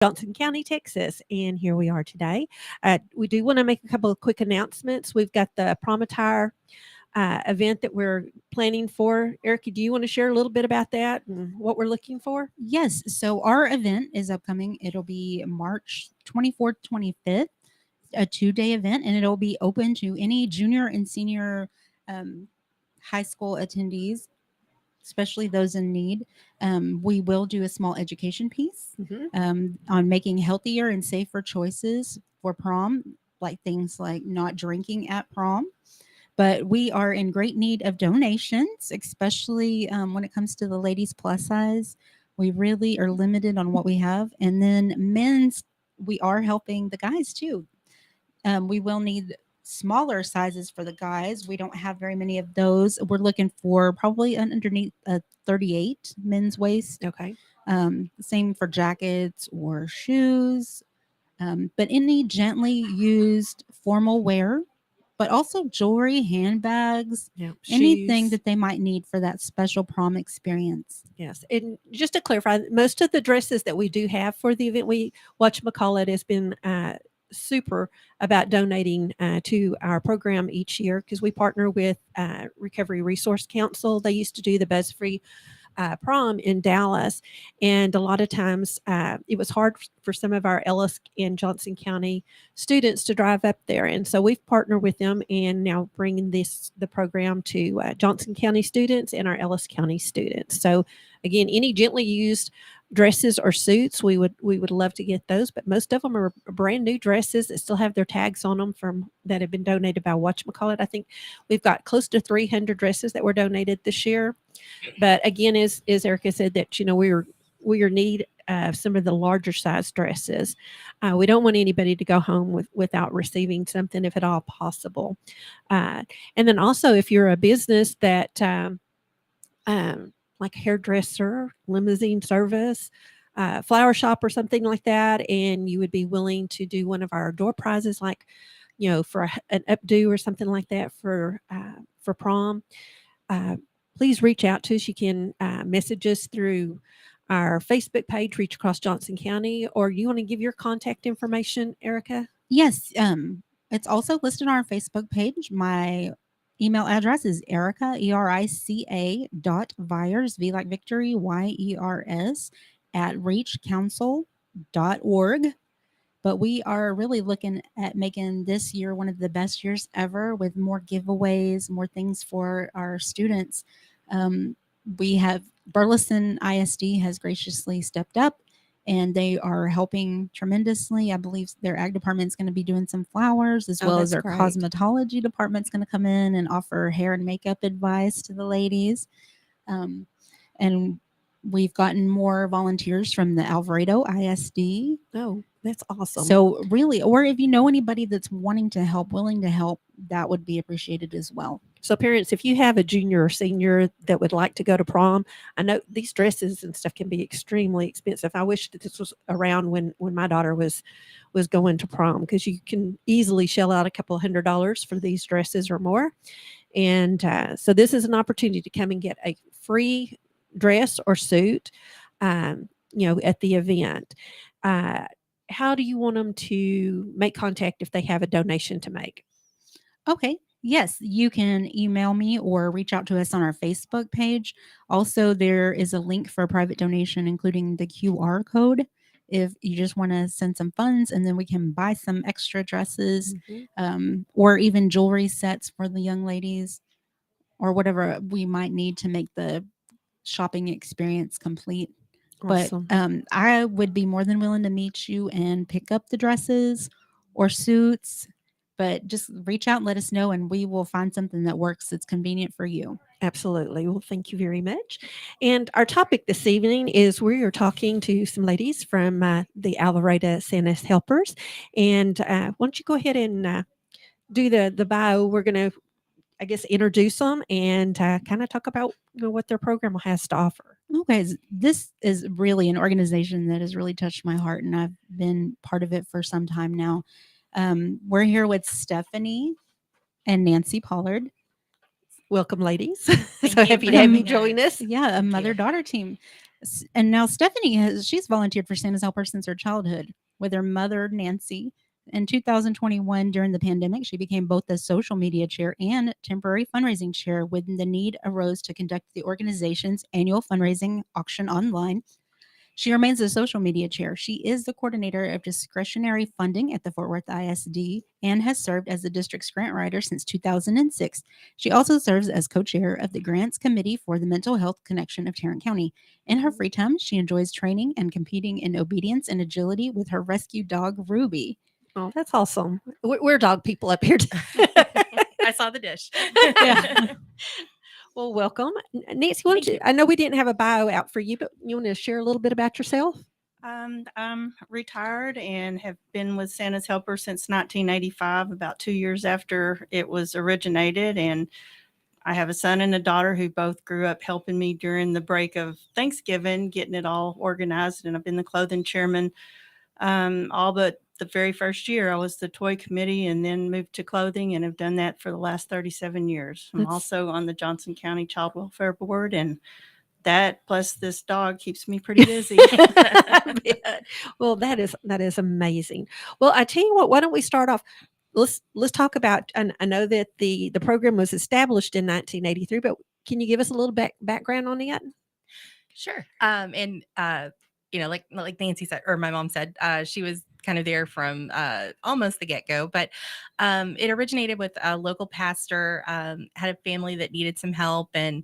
Johnson County, Texas. And here we are today. We do want to make a couple of quick announcements. We've got the prom attire event that we're planning for. Erica, do you want to share a little bit about that and what we're looking for? Yes. So our event is upcoming. It'll be March 24th, 25th, a 2-day event, and it'll be open to any junior and senior high school attendees, especially those in need. We will do a small education piece on making healthier and safer choices for prom, like things like not drinking at prom. But we are in great need of donations, especially when it comes to the ladies plus size. We really are limited on what we have. And then men's, we are helping the guys too. We will need smaller sizes for the guys. We don't have very many of those. We're looking for probably an underneath a 38 men's waist. Okay. Same for jackets or shoes. But any gently used formal wear, but also jewelry, handbags, anything Shoes. that they might need for that special prom experience. Yes. And just to clarify, most of the dresses that we do have for the event, whatchamacallit has been super about donating to our program each year because we partner with Recovery Resource Council. They used to do the Buzz Free prom in Dallas, and a lot of times it was hard for some of our Ellis and Johnson County students to drive up there, and so we've partnered with them and now bringing the program to Johnson County students and our Ellis County students. So again, any gently used dresses or suits, we would love to get those, but most of them are brand new dresses that still have their tags on them from that have been donated by whatchamacallit. I think we've got close to 300 dresses that were donated this year. But again, as Erica said, that we are need some of the larger size dresses. We don't want anybody to go home without receiving something, if at all possible. And then also, if you're a business that like hairdresser, limousine service, flower shop, or something like that, and you would be willing to do one of our door prizes, like for an updo or something like that for prom. Please reach out to us. You can message us through our Facebook page, Reach Across Johnson County, or you want to give your contact information, Erica? Yes. It's also listed on our Facebook page. My email address is Erica, ERICA .Vyers, V like Victory, YERS, at reachcouncil.org. But we are really looking at making this year one of the best years ever with more giveaways, more things for our students. We have Burleson ISD has graciously stepped up and they are helping tremendously. I believe their ag department is going to be doing some flowers, as well as their cosmetology department is going to come in and offer hair and makeup advice to the ladies. And we've gotten more volunteers from the Alvarado ISD. Oh, that's awesome. So really, or if you know anybody that's wanting to help, willing to help, that would be appreciated as well. So parents, if you have a junior or senior that would like to go to prom, I know these dresses and stuff can be extremely expensive. I wish that this was around when my daughter was going to prom, because you can easily shell out a couple of $100 for these dresses or more. And so this is an opportunity to come and get a free dress or suit, at the event. How do you want them to make contact if they have a donation to make? Okay. Yes, you can email me or reach out to us on our Facebook page. Also, there is a link for a private donation, including the QR code, if you just want to send some funds, and then we can buy some extra dresses, or even jewelry sets for the young ladies, or whatever we might need to make the shopping experience complete. Awesome. But I would be more than willing to meet you and pick up the dresses or suits. But just reach out and let us know, and we will find something that works that's convenient for you. Absolutely. Well, thank you very much. And our topic this evening is we are talking to some ladies from the Alvarado Santas Helpers. And why don't you go ahead and do the bio? We're going to, I guess, introduce them and kind of talk about what their program has to offer. Okay, this is really an organization that has really touched my heart, and I've been part of it for some time now. We're here with Stephanie and Nancy Pollard. Welcome, ladies. So happy to have you join us. Yeah, a mother-daughter team. And now Stephanie she's volunteered for Santa's Helper since her childhood with her mother, Nancy. In 2021, during the pandemic, she became both the social media chair and temporary fundraising chair when the need arose to conduct the organization's annual fundraising auction online. She remains the social media chair. She is the coordinator of discretionary funding at the Fort Worth ISD and has served as the district's grant writer since 2006. She also serves as co chair of the Grants Committee for the Mental Health Connection of Tarrant County. In her free time, she enjoys training and competing in obedience and agility with her rescue dog, Ruby. Oh, that's awesome. We're dog people up here. I saw the dish. Yeah. Well, welcome. Nancy, why don't Thank you. I know we didn't have a bio out for you, but you want to share a little bit about yourself? I'm retired and have been with Santa's Helper since 1985, about 2 years after it was originated. And I have a son and a daughter who both grew up helping me during the break of Thanksgiving, getting it all organized. And I've been the clothing chairman all but the very first year. I was the toy committee and then moved to clothing and have done that for the last 37 years. I'm That's- also on the Johnson County Child Welfare Board, and that plus this dog keeps me pretty busy. Well, that is amazing. Well, I tell you what, why don't we start off? Let's talk about. And I know that the program was established in 1983, but can you give us a little background on it? Sure. Like Nancy said, or my mom said, she was kind of there from almost the get-go, but it originated with a local pastor, had a family that needed some help, and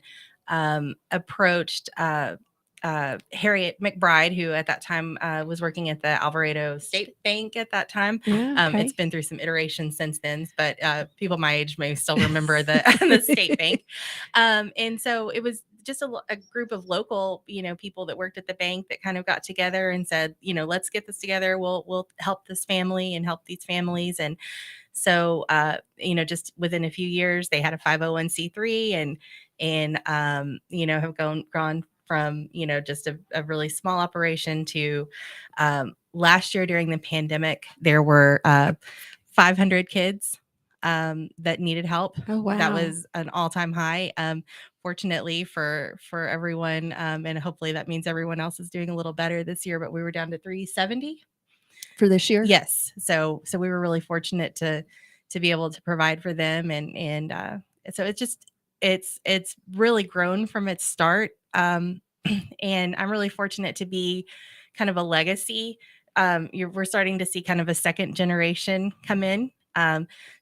approached Harriet McBride, who at that time was working at the Alvarado State Bank at that time. Yeah, okay. It's been through some iterations since then, but people my age may still remember the the state bank. And so it was just a group of local, people that worked at the bank that kind of got together and said, let's get this together. We'll help this family and help these families. And so, just within a few years, they had a 501c3 and have gone from, just a really small operation to last year during the pandemic, there were 500 kids that needed help. Oh, wow. That was an all-time high. Fortunately for everyone, and hopefully that means everyone else is doing a little better this year, but we were down to 370 for this year. Yes. So we were really fortunate to be able to provide for them. And so it's really grown from its start. And I'm really fortunate to be kind of a legacy. We're starting to see kind of a second generation come in.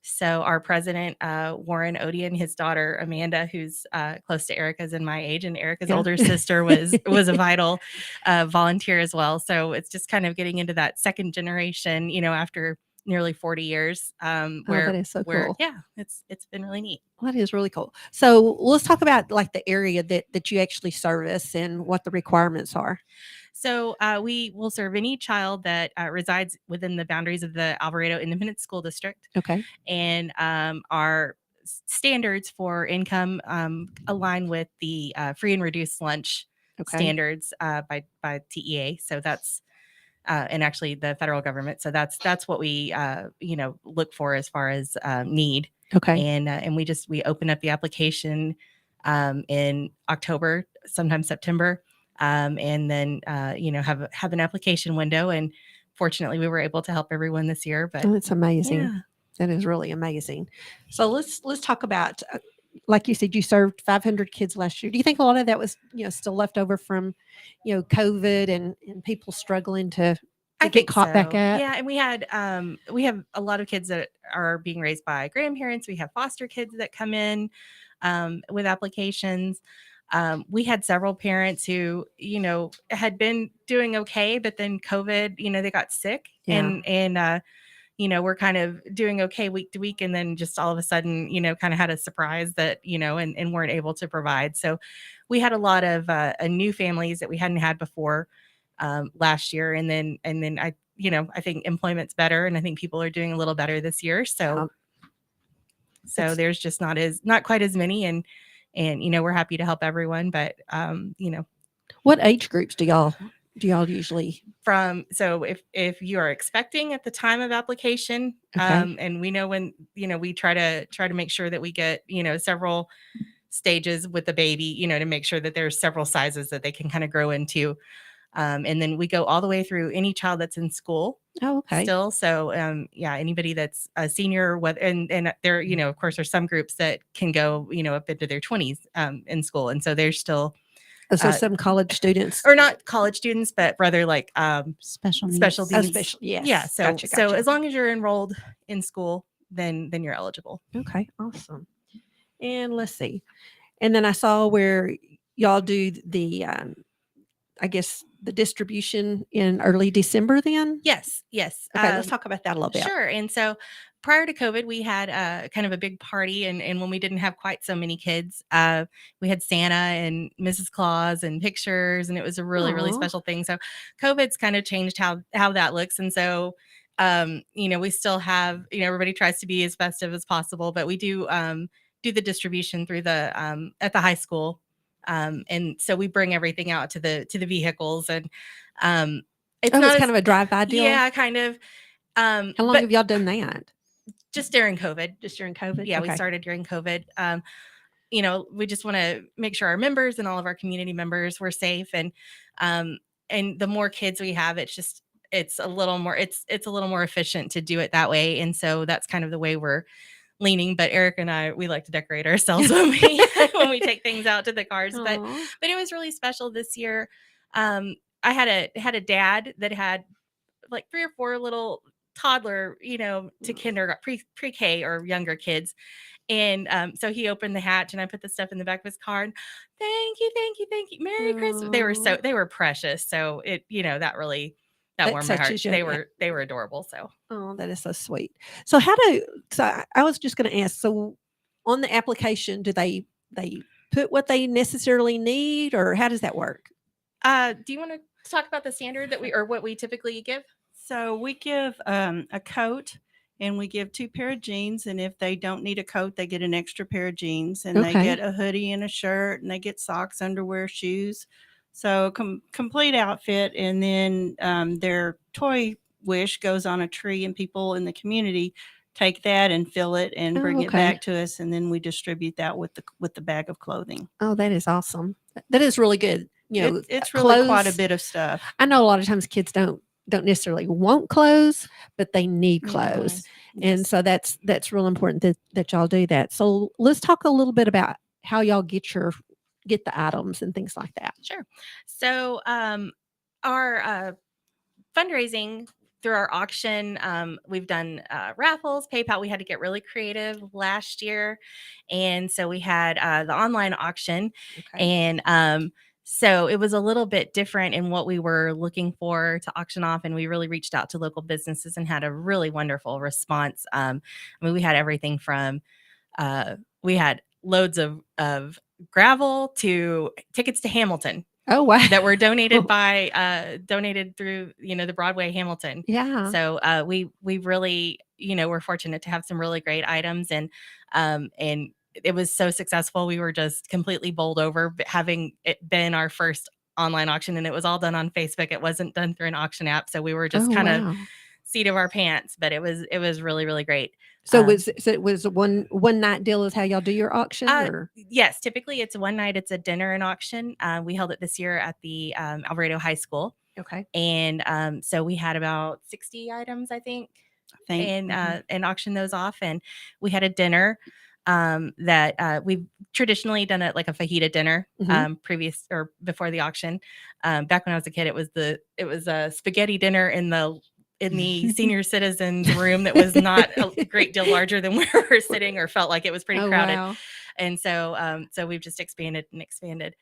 So our president, Warren Odian, his daughter, Amanda, who's close to Erica's and my age, and Erica's older sister was a vital volunteer as well. So it's just kind of getting into that second generation, after nearly 40 years. That is so cool. Yeah, it's been really neat. Well, that is really cool. So let's talk about like the area that you actually service and what the requirements are. So we will serve any child that resides within the boundaries of the Alvarado Independent School District. Okay. And our standards for income align with the free and reduced lunch standards by TEA. So that's and actually the federal government. So that's what we look for as far as need. Okay. And we open up the application in October, sometimes September. And then have an application window, and fortunately we were able to help everyone this year. But that's amazing. Yeah. That is really amazing. So let's talk about, like you said, you served 500 kids last year. Do you think a lot of that was still left over from COVID and people struggling to get caught back up? Yeah, and we have a lot of kids that are being raised by grandparents. We have foster kids that come in with applications. We had several parents who, had been doing okay, but then COVID, they got sick. Yeah. And we're kind of doing okay week to week. And then just all of a sudden, kind of had a surprise that, and weren't able to provide. So we had a lot of new families that we hadn't had before last year. And then I think employment's better, and I think people are doing a little better this year. So there's just not quite as many, and we're happy to help everyone, but what age groups do y'all usually so if you are expecting at the time of application, and we know when we try to make sure that we get stages with the baby, to make sure that there's several sizes that they can kind of grow into. And then we go all the way through any child that's in school Oh, okay. still. So anybody that's a senior, and there, of course, there's some groups that can go, up into their 20s in school. And so there's still So some college students or not college students, but rather like Special needs. special Oh, needs. special. Yes. Yeah. So Gotcha, so gotcha. as long as you're enrolled in school, then you're eligible. Okay, awesome. And let's see. And then I saw where y'all do the, I guess, the distribution in early December then? Yes. Okay, let's talk about that a little bit. Sure. And so prior to COVID, we had kind of a big party. And when we didn't have quite so many kids, we had Santa and Mrs. Claus and pictures. And it was a really, really Aw. special thing. So COVID's kind of changed how that looks. And so, we still have, everybody tries to be as festive as possible, but we do the distribution through the at the high school. And so we bring everything out to the vehicles, and it's not kind of a drive-by deal? Yeah, kind of. How long have y'all done that? Just during COVID. Just during COVID? Yeah, we Okay. started during COVID. We just want to make sure our members and all of our community members were safe, and the more kids we have, it's a little more efficient to do it that way. And so that's kind of the way we're leaning. But Eric and we like to decorate ourselves when we take things out to the cars. But Aw. it was really special this year. I had a dad that had like 3 or 4 little toddler, to kindergarten, pre-K or younger kids. And so he opened the hatch and I put the stuff in the back of his car. And, thank you. Merry Christmas. Aw. They were precious. So it, that really, that warmed my heart. touches you. They were adorable. So Oh, that is so sweet. So I was just going to ask, so on the application, do they put what they necessarily need, or how does that work? do you want to talk about the standard or what we typically give? So we give a coat, and we give 2 pair of jeans. And if they don't need a coat, they get an extra pair of jeans, and they Okay. get a hoodie and a shirt, and they get socks, underwear, shoes. So complete outfit. And then their toy wish goes on a tree, and people in the community take that and fill it and bring it okay. back to us. And then we distribute that with the bag of clothing. Oh, that is awesome. That is really good. It's really quite a clothes- bit of stuff. I know a lot of times kids don't necessarily want clothes, but they need Need clothes. Yes. And so that's real important that y'all do that. So let's talk a little bit about how y'all get the items and things like that. Sure. So our fundraising through our auction, we've done raffles, PayPal. We had to get really creative last year. And so we had the online auction. Okay. And so it was a little bit different in what we were looking for to auction off. And we really reached out to local businesses and had a really wonderful response. We had everything from, we had loads of gravel to tickets to Hamilton Oh, wow. that were donated donated through, the Broadway Hamilton. Yeah. So we really, we're fortunate to have some really great items, and it was so successful. We were just completely bowled over, having it been our first online auction, and it was all done on Facebook. It wasn't done through an auction app, so we were just kind of seat of our pants. But it was really, really great. So it was a one night deal is how y'all do your auction? Or? Yes, typically it's one night. It's a dinner and auction. We held it this year at the Alvarado High School. Okay. And so we had about 60 items, I think. And auctioned those off. And we had a dinner that we've traditionally done it like a fajita dinner previous or before the auction. Back when I was a kid, it was a spaghetti dinner in the senior citizens room that was not a great deal larger than where we're sitting, or felt like it was pretty crowded. Wow. And so we've just expanded and expanded.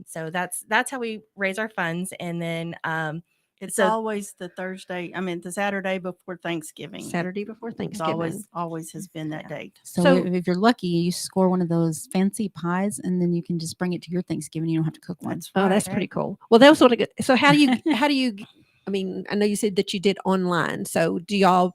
So that's how we raise our funds. And then it's always the Saturday before Thanksgiving. Saturday before Thanksgiving. It's always has been that date. So if you're lucky, you score one of those fancy pies, and then you can just bring it to your Thanksgiving. You don't have to cook one. That's pretty cool. Well, that was sort of good. So how do you I mean, I know you said that you did online. So do y'all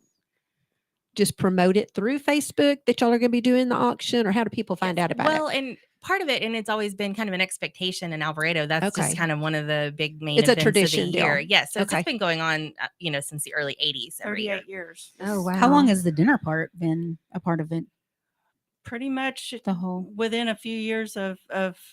just promote it through Facebook that y'all are going to be doing the auction, or how do people find out about it? Well, and part of it, and it's always been kind of an expectation in Alvarado. That's just kind of one of the big main it's events a tradition of the year. deal. Yes. So it's been going on, since the early 80s. 38 years. Oh, wow. How long has the dinner part been a part of it? pretty much The whole. within a few years of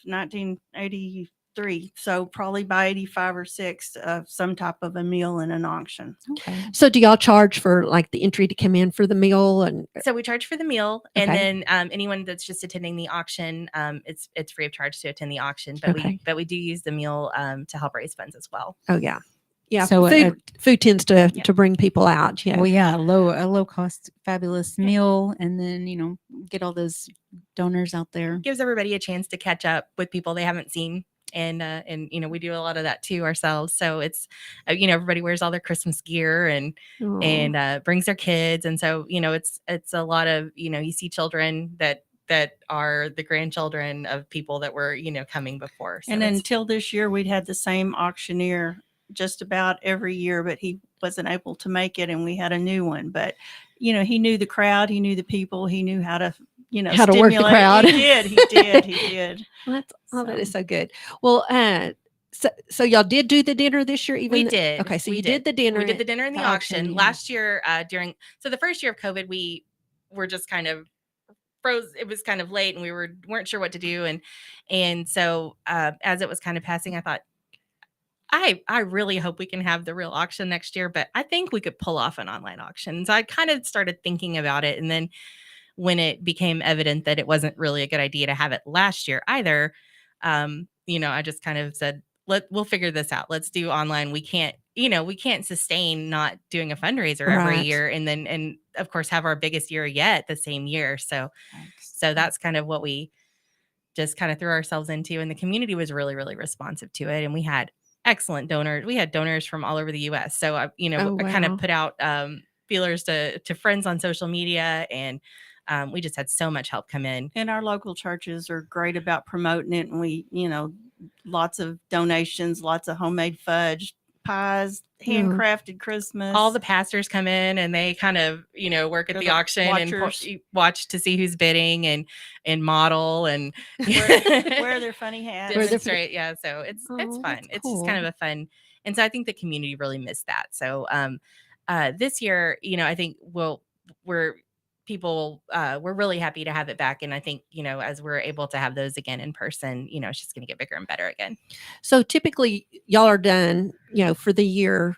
1983. So probably by 85 or 6 of some type of a meal in an auction. Okay. So do y'all charge for like the entry to come in for the meal? And So we charge for the meal, and Okay. then anyone that's just attending the auction, it's free of charge to attend the auction. But Okay. we do use the meal to help raise funds as well. oh yeah, yeah. So food tends to Yeah. bring people out. Yeah. well, yeah, a low cost, fabulous meal, and then get all those donors out there. Gives everybody a chance to catch up with people they haven't seen. And we do a lot of that too ourselves. So it's everybody wears all their Christmas gear and Aw. brings their kids, and so it's a lot of you see children that are the grandchildren of people that were coming before. So And it's- until this year, we'd had the same auctioneer just about every year, but he wasn't able to make it, and we had a new one. But he knew the crowd, he knew the people, he knew how to How to work the stimulate. crowd. He did. Well, that is So- so good. Well, so y'all did do the dinner this year? we did. Okay, so we you did the dinner. We did the dinner and the the auction, auction yeah. last year so the first year of COVID, we were just kind of froze. It was kind of late, and we weren't sure what to do, and so as it was kind of passing, I thought, I really hope we can have the real auction next year, but I think we could pull off an online auction. So I kind of started thinking about it, and then when it became evident that it wasn't really a good idea to have it last year either, I just kind of said, we'll figure this out. Let's do online. We can't sustain not doing a fundraiser every Right. year, and of course have our biggest year yet the same year. So that's kind of what we just kind of threw ourselves into, and the community was really, really responsive to it, and we had excellent donors. We had donors from all over the U.S. So I kind wow. of put out feelers to friends on social media, and we just had so much help come in. And our local churches are great about promoting it. And we, lots of donations, lots of homemade fudge, pies, handcrafted Christmas. All the pastors come in, and they kind of work at They're the the auction watchers. and watch to see who's bidding and model and wear their funny hats. demonstrate. Yeah, so it's Oh, fun. that's It's just kind of a fun, and so I think the community really missed that. So this year, I think we're really happy to have it back, and I think as we're able to have those again in person, it's just going to get bigger and better again. So typically y'all are done, for the year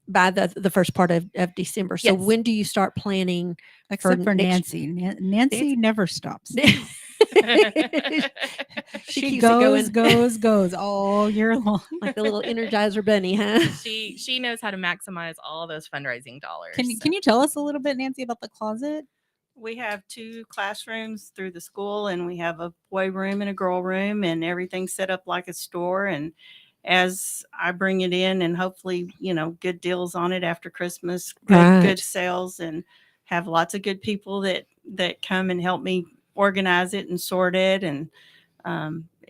by the first part of December. So Yes. when do you start planning? Except for next- Nancy. Nancy never stops. She She keeps it going. goes all year long. Like the little Energizer bunny, huh? she knows how to maximize all those fundraising dollars. Can you tell us a little bit, Nancy, about the closet? We have 2 classrooms through the school, and we have a boy room and a girl room, and everything's set up like a store. And as I bring it in, and hopefully, good deals on it after Christmas, Right. good sales, and have lots of good people that come and help me organize it and sort it. And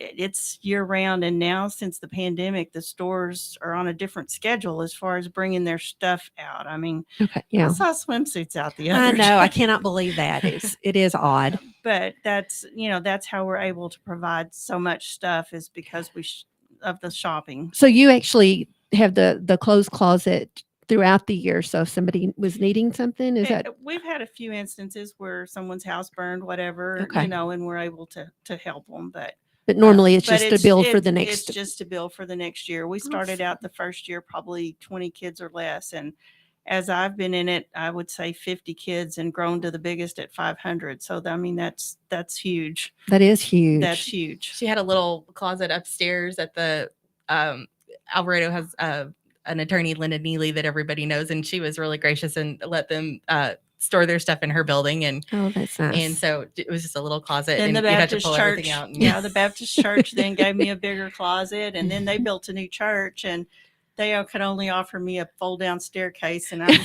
it's year round. And now, since the pandemic, the stores are on a different schedule as far as bringing their stuff out. I mean, Okay, I yeah. saw swimsuits out the I other know. I day. cannot believe that. It is odd. But that's how we're able to provide so much stuff, is because of the shopping. So you actually have the clothes closet throughout the year. So if somebody was needing something, is that We've had a few instances where someone's house burned, whatever, Okay. and we're able to help them. but normally it's But just to build for the It's next. just to build for the next year. We started out the first year probably 20 kids or less, and as I've been in it, I would say 50 kids, and grown to the biggest at 500. So that's huge. That is huge. That's huge. She had a little closet upstairs at the Alvarado has an attorney, Linda Neely, that everybody knows, and she was really gracious and let them store their stuff in her building, and Oh, that's nice. and so it was just a little closet, Then and the you had to Baptist pull everything church, out. And, the Baptist church then gave me a bigger closet, and then they built a new church, and they could only offer me a fold down staircase, and which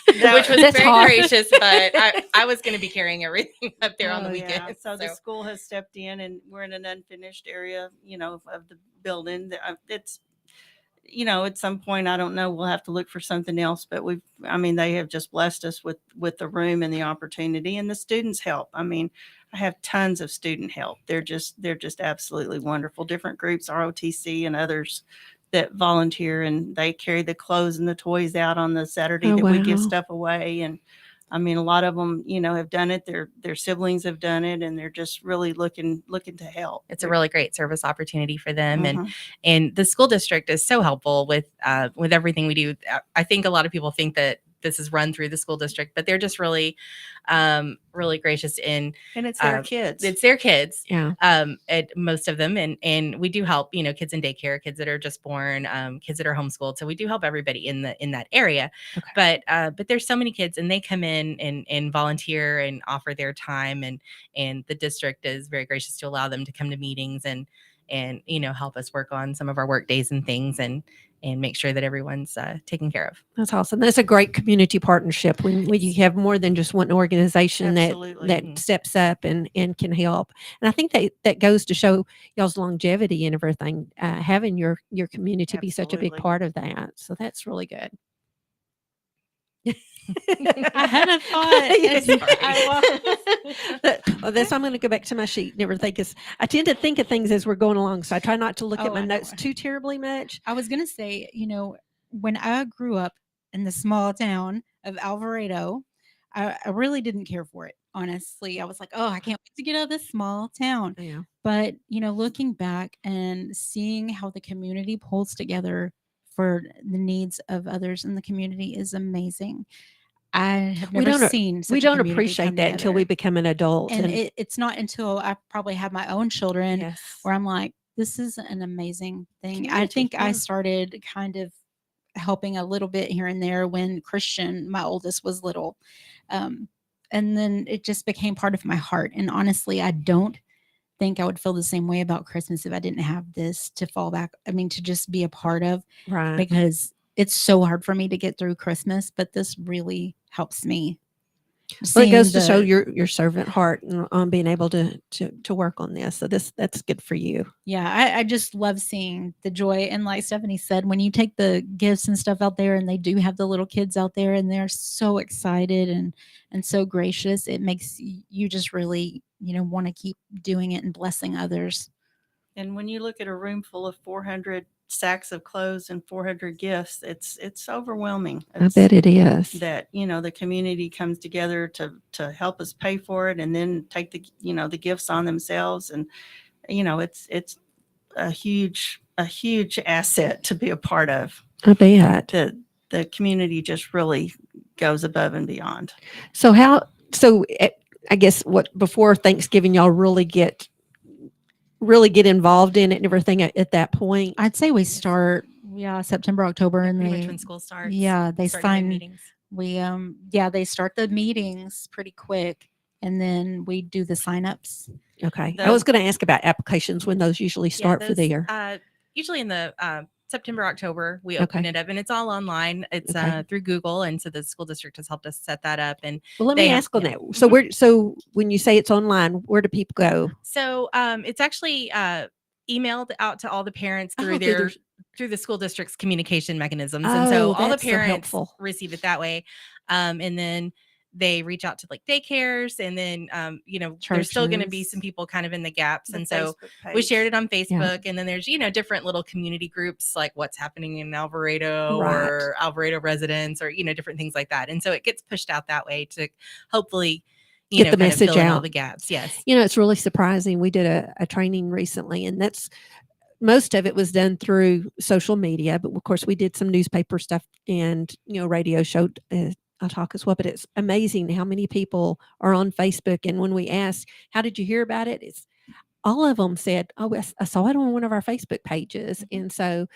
was That's very hard. gracious, but I was going to be carrying everything up there on the Oh, weekend. yeah. So the school has stepped in, and we're in an unfinished area, of the building. It's, at some point, I don't know, we'll have to look for something else, but they have just blessed us with the room and the opportunity, and the students help. I have tons of student help. They're just absolutely wonderful. Different groups, ROTC and others, that volunteer, and they carry the clothes and the toys out on the Saturday Oh, that we give wow. stuff away. And I mean, a lot of them, have done it. Their siblings have done it, and they're just really looking to help. It's a really great service opportunity for them, Mhm. and the school district is so helpful with everything we do. I think a lot of people think that this is run through the school district, but they're just really really gracious in And it's their kids. it's their kids, Yeah. most of them, and we do help kids in daycare, kids that are just born, kids that are homeschooled, so we do help everybody in that area. Okay. But there's so many kids, and they come in and volunteer and offer their time, and the district is very gracious to allow them to come to meetings and help us work on some of our work days and things, and make sure that everyone's taken care of. That's awesome. That's a great community partnership when you have more than just one organization Absolutely. that Mhm. steps up and can help. And I think that goes to show y'all's longevity and everything, having your community be such a big Absolutely. part of that. So that's really good. I had a thought. Yes. I Well, that's why I'm going to go back to my sheet and everything, because I tend to think of things as we're going along. So I try not to look at Oh, my I know. notes too terribly much. I was gonna say, when I grew up in the small town of Alvarado, I really didn't care for it. Honestly, I was like, oh, I can't wait to get out of this small town. Yeah. But looking back and seeing how the community pulls together for the needs of others in the community is amazing. I have We never don't- seen We such a don't community appreciate come that until we together. become an adult. And it's not until I probably have my own children yes. where I'm like, this is an amazing thing. I Community, think I yeah. started kind of helping a little bit here and there when Christian, my oldest, was little. And then it just became part of my heart. And honestly, I don't think I would feel the same way about Christmas if I didn't have this to fall back. I mean, to just be a part of, Right. because it's so hard for me to get through Christmas, but this really helps me. Well, it goes to Seeing show the- your servant heart and being able to work on this. So that's good for you. Yeah, I just love seeing the joy. And like Stephanie said, when you take the gifts and stuff out there, and they do have the little kids out there, and they're so excited and so gracious, it makes you just really, want to keep doing it and blessing others. And when you look at a room full of 400 sacks of clothes and 400 gifts, it's overwhelming. I bet it is. That the community comes together to help us pay for it, and then take the gifts on themselves, and it's a huge asset to be a part of. I bet. The community just really goes above and beyond. So I guess before Thanksgiving y'all really get involved in it and everything at that point. I'd say we start, September, October, and Pretty much they, when school starts. they start doing sign. meetings. We they start the meetings pretty quick, and then we do the signups. Okay. The- I was going to ask about applications when those usually start for the those, year. Usually in the September, October, we open Okay. it up, and it's all online. It's Okay. Through Google, and so the school district has helped us set that up. And Well, let me they have- ask on yeah. that. So when you say it's online, where do people go? so it's actually emailed out to all the parents through Oh, through the school district's communication mechanisms, and so Oh, all the that's so parents helpful. receive it that way, and then they reach out to like daycares, and then there's still going to be Churches. some people kind of in the gaps, The and so Facebook we page. shared it on Facebook, and then there's different little community groups like what's happening in Alvarado Right. or Alvarado residents, or different things like that, and so it gets pushed out that way to hopefully Get the kind of message fill in all out. the gaps. Yes. It's really surprising. We did a training recently, and most of it was done through social media, but of course we did some newspaper stuff and radio show talk as well. But it's amazing how many people are on Facebook, and when we asked, how did you hear about it, it's all of them said, oh, I saw it on one of our Facebook pages. And so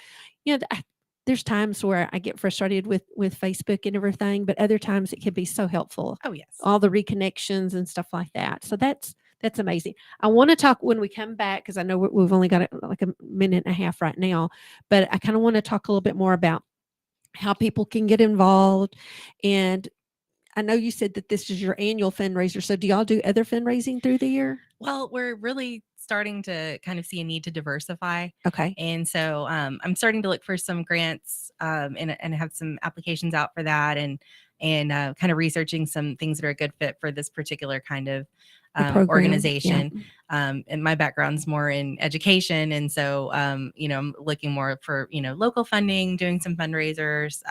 there's times where I get frustrated with Facebook and everything, but other times it can be so helpful, Oh yes. all the reconnections and stuff like that. So that's amazing. I want to talk when we come back, because I know we've only got like a minute and a half right now, but I kind of want to talk a little bit more about how people can get involved. And I know you said that this is your annual fundraiser. So do y'all do other fundraising through the year? Well, we're really starting to kind of see a need to diversify. Okay. And so I'm starting to look for some grants and have some applications out for that, and kind of researching some things that are a good fit for this particular kind of program, organization. And my background's more in education. And so, I'm looking more for, local funding, doing some fundraisers,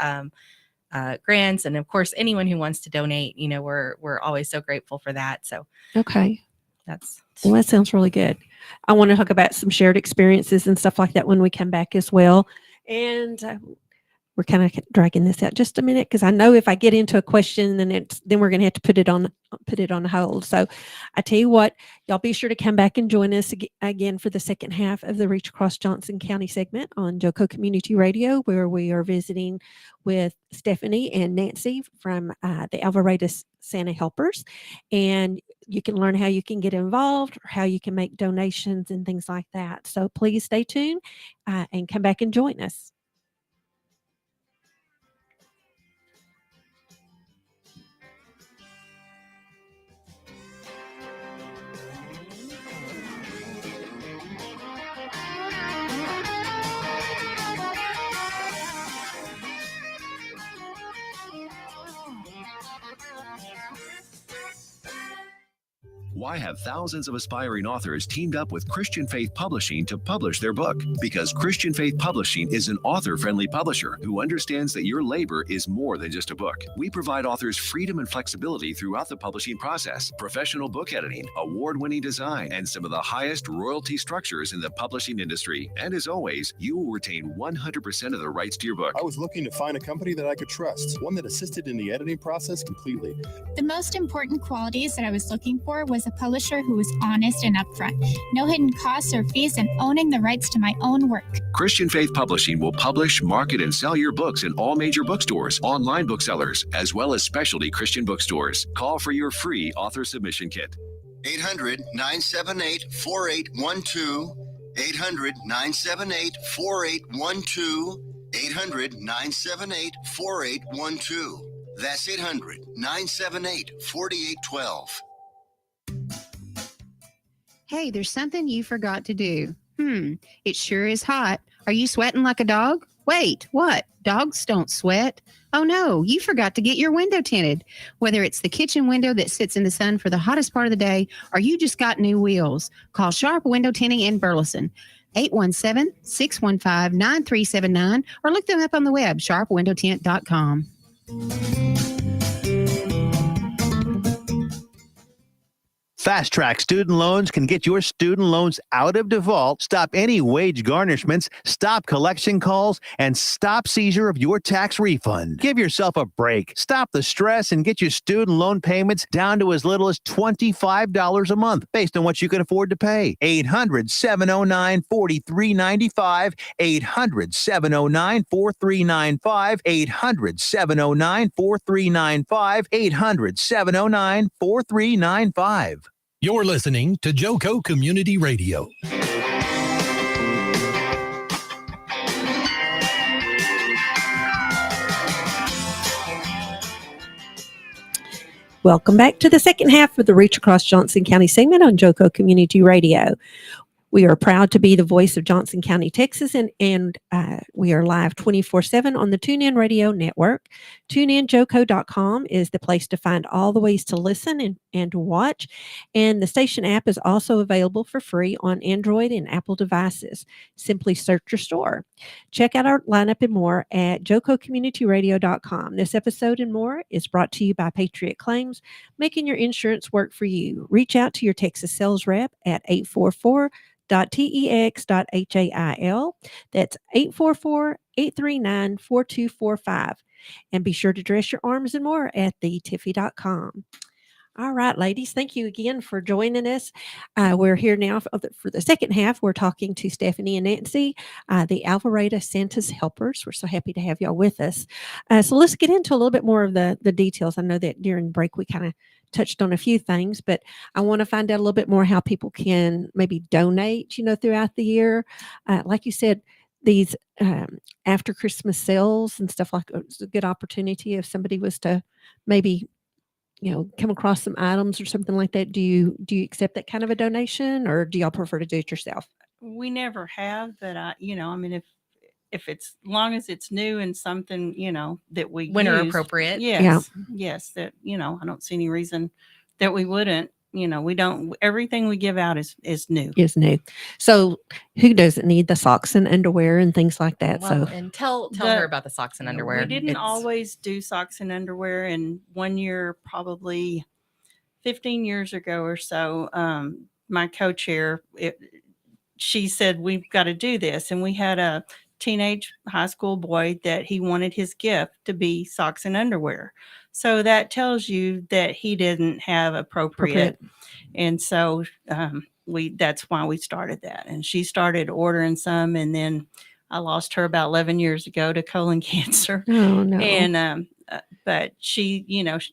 grants. And of course, anyone who wants to donate, we're always so grateful for that. So Okay. that's Well, that sounds really good. I want to talk about some shared experiences and stuff like that when we come back as well. And we're kind of dragging this out just a minute because I know if I get into a question, then we're going to have to put it on hold. So I tell you what, y'all be sure to come back and join us again for the second half of the Reach Across Johnson County segment on Joco Community Radio, where we are visiting with Stephanie and Nancy from the Alvarado Santa Helpers. And you can learn how you can get involved, or how you can make donations and things like that. So please stay tuned and come back and join us. Why have thousands of aspiring authors teamed up with Christian Faith Publishing to publish their book? Because Christian Faith Publishing is an author-friendly publisher who understands that your labor is more than just a book. We provide authors freedom and flexibility throughout the publishing process, professional book editing, award-winning design, and some of the highest royalty structures in the publishing industry. And as always, you will retain 100% of the rights to your book. I was looking to find a company that I could trust, one that assisted in the editing process completely. The most important qualities that I was looking for was a publisher who was honest and upfront, no hidden costs or fees, and owning the rights to my own work. Christian Faith Publishing will publish, market, and sell your books in all major bookstores, online booksellers, as well as specialty Christian bookstores. Call for your free author submission kit. 800-978-4812. 800-978-4812. 800-978-4812. That's 800-978-4812. Hey, there's something you forgot to do. It sure is hot. Are you sweating like a dog? Wait, what? Dogs don't sweat. Oh no, you forgot to get your window tinted. Whether it's the kitchen window that sits in the sun for the hottest part of the day, or you just got new wheels, call Sharp Window Tinting in Burleson. 817-615-9379, or look them up on the web, sharpwindowtint.com. Fast Track Student Loans can get your student loans out of default, stop any wage garnishments, stop collection calls, and stop seizure of your tax refund. Give yourself a break. Stop the stress and get your student loan payments down to as little as $25 a month based on what you can afford to pay. 800-709-4395. 800-709-4395. 800-709-4395. 800-709-4395. You're listening to Joco Community Radio. Welcome back to the second half of the Reach Across Johnson County segment on Joco Community Radio. We are proud to be the voice of Johnson County, Texas, and we are live 24/7 on the TuneIn Radio Network. TuneInJoco.com is the place to find all the ways to listen and to watch. And the station app is also available for free on Android and Apple devices. Simply search your store. Check out our lineup and more at JocoCommunityRadio.com. This episode and more is brought to you by Patriot Claims, making your insurance work for you. Reach out to your Texas sales rep at 844.tex.hail. That's 844-839-4245. And be sure to dress your arms and more at thetiffy.com. All right, ladies, thank you again for joining us. We're here now for the second half. We're talking to Stephanie and Nancy, the Alvarado Santa's Helpers. We're so happy to have y'all with us. So let's get into a little bit more of the details. I know that during break we kind of touched on a few things, but I want to find out a little bit more how people can maybe donate, throughout the year. Like you said, these after Christmas sales and stuff like that, it's a good opportunity if somebody was to maybe, come across some items or something like that. Do you accept that kind of a donation, or do y'all prefer to do it yourself? We never have, but if it's long as it's new and something, that we winter use, appropriate. yes, that, I don't see any reason that we wouldn't. we don't, everything we give out is new. Is new. So who doesn't need the socks and underwear and things like that? Well, So and tell The- her about the socks and underwear. We didn't It's- always do socks and underwear. And one year, probably 15 years ago or so, my co-chair, she said, we've got to do this. And we had a teenage high school boy that he wanted his gift to be socks and underwear. So that tells you that he didn't have appropriate. And so that's why we started that. And she started ordering some. And then I lost her about 11 years ago to colon cancer. Oh no. And but she,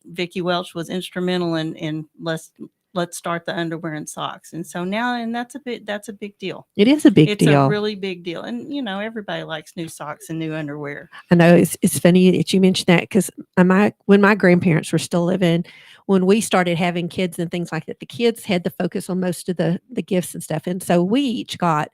Vicki Welch was instrumental in let's start the underwear and socks. And so now, and that's a big deal. It is a big It's deal. a really big deal. And everybody likes new socks and new underwear. I know it's funny that you mentioned that because when my grandparents were still living, when we started having kids and things like that, the kids had the focus on most of the gifts and stuff. And so we each got,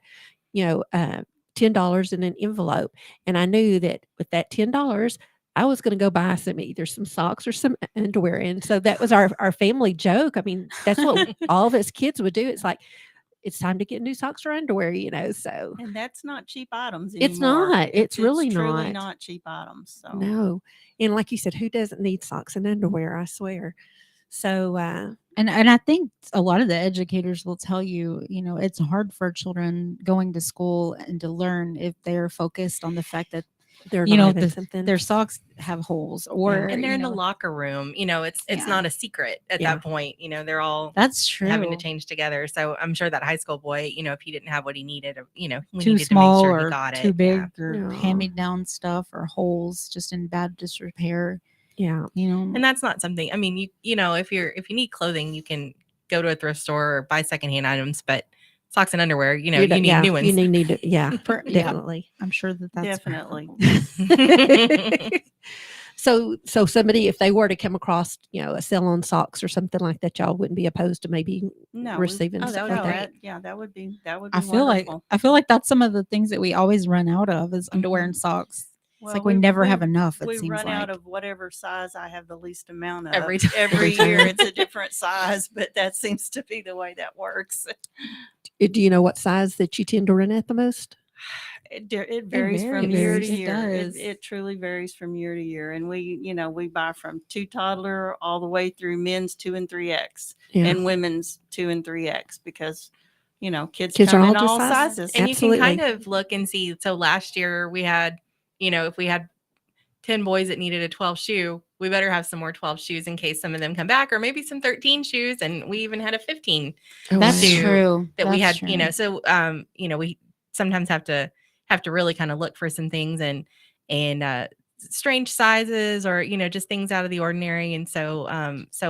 $10 in an envelope. And I knew that with that $10, I was going to go buy either some socks or some underwear. And so that was our family joke. I mean, that's what all of us kids would do. It's like, it's time to get new socks or underwear, so. And that's not cheap items anymore. It's not. It's really truly not. not cheap items. So. No. And like you said, who doesn't need socks and underwear? I swear. So, and I think a lot of the educators will tell you, it's hard for children going to school and to learn if they're focused on the fact that they're not having something. their socks have holes, or and they're in the locker room. It's not a secret at that point. They're all that's true having to change together. So I'm sure that high school boy, if he didn't have what he needed, we too needed small to make sure or he got too it. big or hand-me-down stuff or holes just in bad disrepair. Yeah. And that's not something, I mean, if you need clothing, you can go to a thrift store or buy secondhand items, but socks and underwear, you need new ones. You need to, definitely. I'm sure that's definitely. So somebody, if they were to come across, a sale on socks or something like that, y'all wouldn't be opposed to maybe receiving stuff like that. Yeah, that would be I feel like that's some of the things that we always run out of is underwear and socks. It's like we never have enough. We run out of whatever size I have the least amount of. Every year it's a different size, but that seems to be the way that works. Do you know what size that you tend to run at the most? It varies from year to year. It does. It truly varies from year to year. And we buy from 2 toddler all the way through men's 2 and 3X and women's 2 and 3X because kids come in all sizes. And you can kind of look and see. So last year we had, if we had 10 boys that needed a 12 shoe, we better have some more 12 shoes in case some of them come back, or maybe some 13 shoes. And we even had a 15. That's true. That we had, so, we sometimes have to really kind of look for some things and strange sizes or, just things out of the ordinary. And so,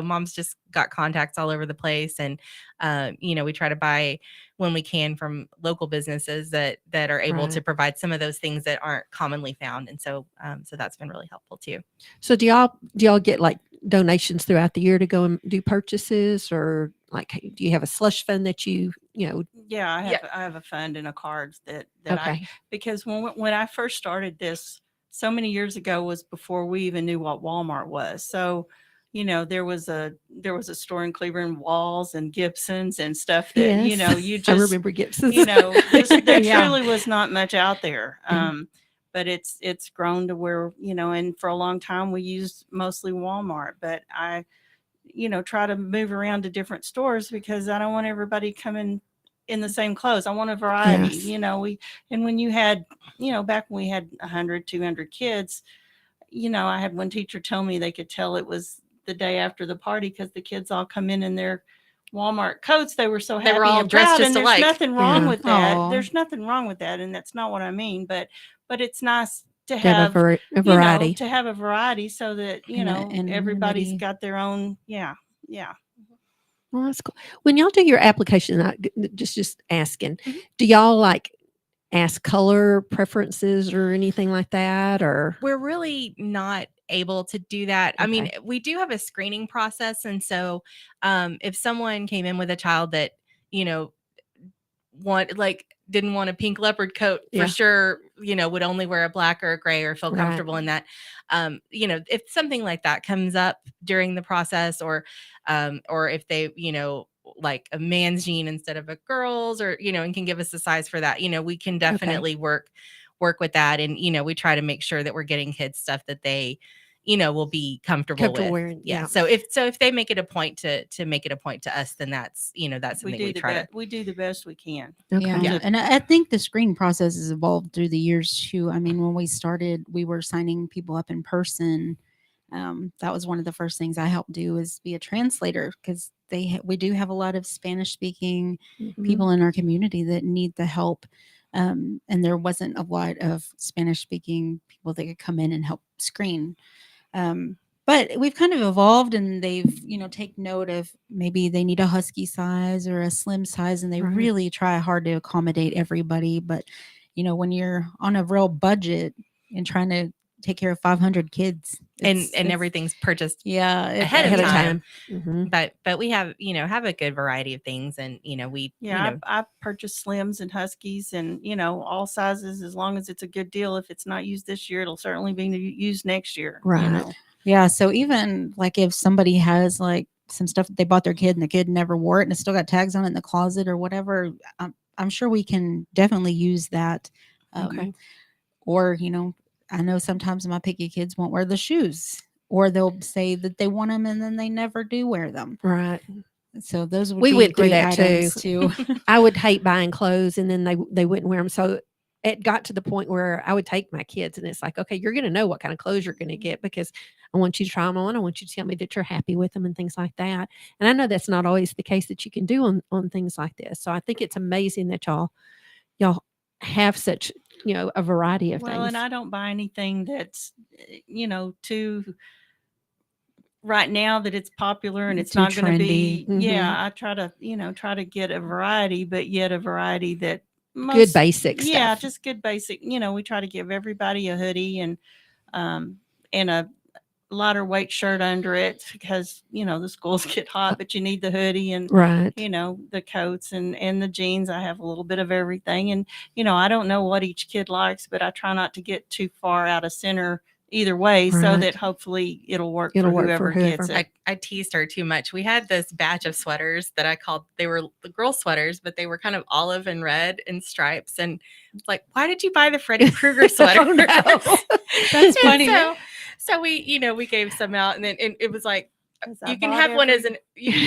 mom's just got contacts all over the place. And, we try to buy when we can from local businesses that are able to provide some of those things that aren't commonly found. And so, so that's been really helpful too. So do y'all get like donations throughout the year to go and do purchases, or like, do you have a slush fund that you know? Yeah, I have a fund and a card that because when I first started this so many years ago was before we even knew what Walmart was. So, there was a store in Cleveland, Walls and Gibson's and stuff that, you just, I remember Gibson's, there truly was not much out there. But it's grown to where, and for a long time we used mostly Walmart, but I, try to move around to different stores because I don't want everybody coming in the same clothes. I want a variety, and when you had, back when we had 100, 200 kids, I had one teacher tell me they could tell it was the day after the party because the kids all come in their Walmart coats. They were so happy. They were all and dressed proud, just and there's alike. nothing wrong with that. Aww. There's nothing wrong with that. And that's not what I mean, but it's nice to have a variety, to have a variety so that, and everybody's got their own. Yeah. Well, that's cool. When y'all do your application, just asking, do y'all like ask color preferences or anything like that, or? We're really not able to do that. I mean, we do have a screening process. And so if someone came in with a child that, didn't want a pink leopard coat for sure, would only wear a black or a gray or feel comfortable in that, if something like that comes up during the process or if they, like a man's jean instead of a girl's, or, and can give us a size for that, we can definitely work with that. And, we try to make sure that we're getting kids stuff that they, will be comfortable with. wearing. Yeah. So if they make it a point to make it a point to us, then that's, that's something we try to. We do the best we can. Okay. Yeah. And I think the screening process has evolved through the years too. I mean, when we started, we were signing people up in person. That was one of the first things I helped do, is be a translator, because we do have a lot of Spanish speaking people in our community that need the help. And there wasn't a lot of Spanish speaking people that could come in and help screen. But we've kind of evolved, and they've, take note of maybe they need a husky size or a slim size, and they really try hard to accommodate everybody. But, when you're on a real budget and trying to take care of 500 kids, and everything's purchased ahead of time. But we have have a good variety of things, and I purchased slims and huskies, and all sizes, as long as it's a good deal. If it's not used this year, it'll certainly be used next year. Right. Yeah. So even like if somebody has like some stuff that they bought their kid and the kid never wore it and it's still got tags on it in the closet or whatever, I'm sure we can definitely use that. Or, I know sometimes my picky kids won't wear the shoes, or they'll say that they want them and then they never do wear them. Right. So those would We be went through great that items too. too. I would hate buying clothes and then they wouldn't wear them. So it got to the point where I would take my kids, and it's like, okay, you're going to know what kind of clothes you're going to get, because I want you to try them on. I want you to tell me that you're happy with them and things like that. And I know that's not always the case that you can do on things like this. So I think it's amazing that y'all have such, a variety of things. Well, and I don't buy anything that's, too right now that it's popular and it's Too not going to be. trendy. Yeah, I try to get a variety, but yet a variety that Good basic Yeah, stuff. just good basic. We try to give everybody a hoodie and a lighter weight shirt under it, because the schools get hot, but you need the hoodie and Right. the coats and the jeans. I have a little bit of everything, and I don't know what each kid likes, but I try not to get too far out of center either way, so Right. that hopefully it'll work It'll for work whoever for gets whoever. it. I teased her too much. We had this batch of sweaters that I called, they were the girl sweaters, but they were kind of olive and red and stripes. And it's like, why did you buy the Freddy Krueger sweater? Oh, no. That's funny. So we, we gave some out, and then it was like, 'Cause I you can bought have one as every-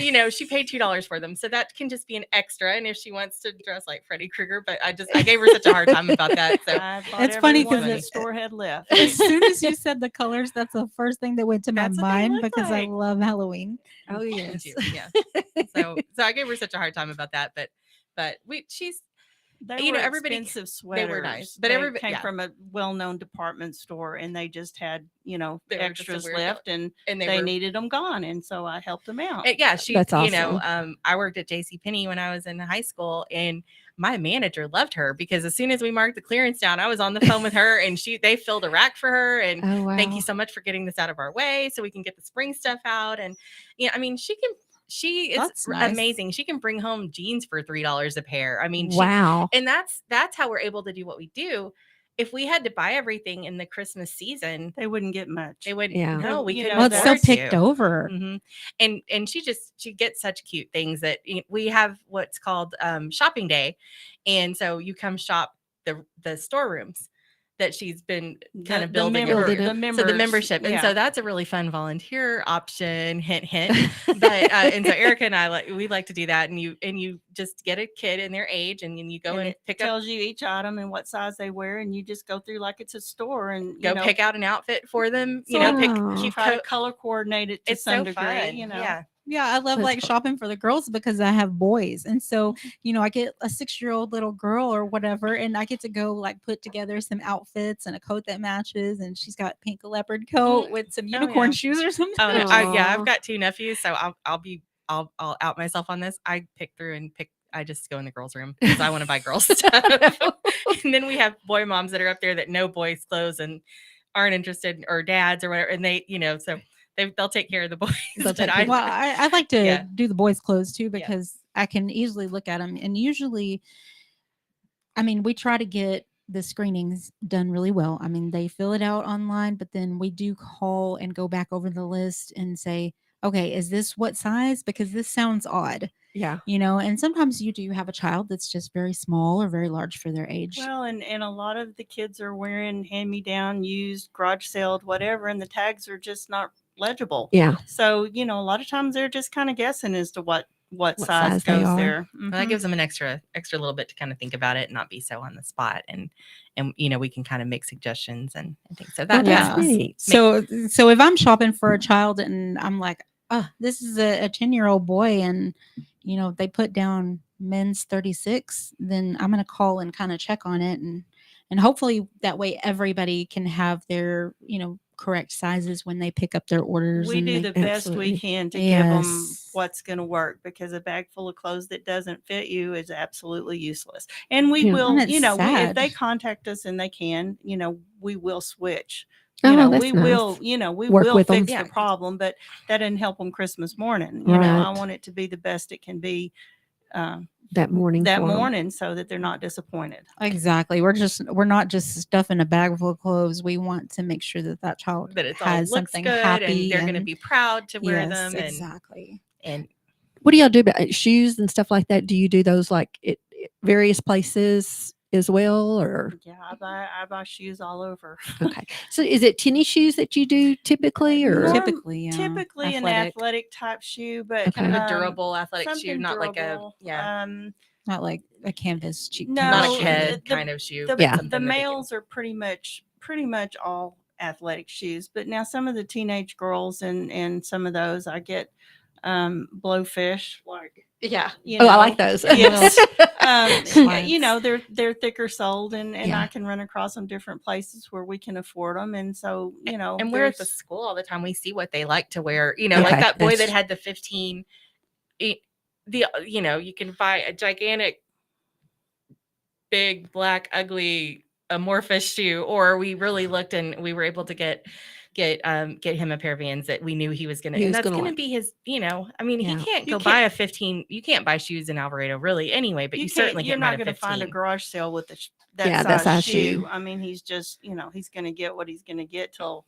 an, she paid $2 for them. So that can just be an extra. And if she wants to dress like Freddy Krueger, but I gave her such a hard time about that. So I bought It's funny every one 'cause the it- store had left. As soon as you said the colors, that's the first thing that went to my That's what they mind, look because I like. love Halloween. Oh, Me yes. too, yeah. So I gave her such a hard time about that, but she's They were everybody, expensive they sweaters. were nice, but they everybody came from a well-known department store, and they just had They were just a extras weird left, and and they were, needed them gone, and so I helped them out. yeah, she, That's awesome. I worked at JCPenney when I was in high school, and my manager loved her, because as soon as we marked the clearance down, I was on the phone with her, and they filled a rack for her, and Oh, wow. thank you so much for getting this out of our way so we can get the spring stuff out. And she is That's nice. amazing. She can bring home jeans for $3 a pair. I mean, Wow. and that's how we're able to do what we do. If we had to buy everything in the Christmas season, They wouldn't get much. they would Yeah. no, we You couldn't know, Well, it's so afford to. picked over. Mhm. And she gets such cute things that we have what's called shopping day, and so you come shop the storerooms that she's been kind of building. member- over. the So the members- membership, and yeah. so that's a really fun volunteer option. Hint, hint. But and so Erica and I we like to do that, and you just get a kid in their age, and you go and it pick up. tells you each item and what size they wear, and you just go through like it's a store and Go pick out an outfit for them. Wow. Pick cute try to coat. color coordinate it to It's some so degree. fun. Yeah. Yeah, I love That's like cool. shopping for the girls because I have boys. And so, I get a 6-year-old little girl or whatever, and I get to go like put together some outfits and a coat that matches. And she's got pink leopard coat with some Oh, unicorn yeah. shoes or something. Oh, no, Aw. I've got 2 nephews, so I'll out myself on this. I pick through and pick. I just go in the girls' room because I want to buy girls stuff. And then we have boy moms that are up there that know boys' clothes and aren't interested, or dads or whatever, and they, so they'll take care of the boys. They'll But take I, Well, I like to Yeah. do the boys' clothes too, Yeah. because I can easily look at them. And usually, we try to get the screenings done really well. They fill it out online, but then we do call and go back over the list and say, okay, is this what size? Because this sounds odd. Yeah. And sometimes you do have a child that's just very small or very large for their age. Well, and a lot of the kids are wearing hand-me-down, used, garage saled, whatever, and the tags are just not legible. Yeah. So, a lot of times they're just kind of guessing as to what size size they goes are. there. Well, that gives them an extra little bit to kind of think about it and not be so on the spot. And we can kind of make suggestions and things. So that that's Yeah. neat. So if I'm shopping for a child and I'm like, oh, this is a 10-year-old boy, and they put down men's 36, then I'm going to call and kind of check on it, and hopefully that way everybody can have their correct sizes when they pick up their orders. We and do they- the best we Absolutely. can to give them Yes. what's going to work, because a bag full of clothes that doesn't fit you is absolutely useless. And we Yeah. will, And it's if sad. they contact us and they can, we will switch. Oh, that's We nice. will, we Work will with 'em. fix Yeah. the problem, but that didn't help them Christmas morning. I Right. want it to be the best it can be That morning. that for 'em. morning, so that they're not disappointed. Exactly. We're not just stuffing a bag full of clothes. We want to make sure that child that it all has looks something good happy, and they're going to and- be proud to wear Yes, them. And, exactly. and What do y'all do about shoes and stuff like that? Do you do those like at various places as well, or Yeah, I buy shoes all over. okay? So is it tennis shoes that you do typically, or Norm- Typically, yeah. Typically an athletic type shoe, but Okay. kind of a um, durable athletic shoe, something not like a durable. Not like a canvas cheek. No, not No, a head the- kind of shoe. the, but Yeah. something the that they can- males are pretty much all athletic shoes, but now some of the teenage girls and some of those I get blowfish, like Yeah. oh, I like those. Yes. Slides. They're thicker soled, and Yeah. I can run across them different places where we can afford them, and so And we're at the there's- school all the time. We see what they like to wear. Okay, Like that boy that that's- had the 15. You can buy a gigantic, big, black, ugly, amorphous shoe, or we really looked and we were able to get him a pair of Vans that we knew he was gonna. He And was that's gonna gonna like. be his. He Yeah. can't You go buy a 15. You can't buy shoes in Alvarado really anyway, but you certainly you're can't not buy a going to 15. find a garage sale with Yeah, that that size size shoe. shoe. I mean, he's just he's going to get what he's going to get till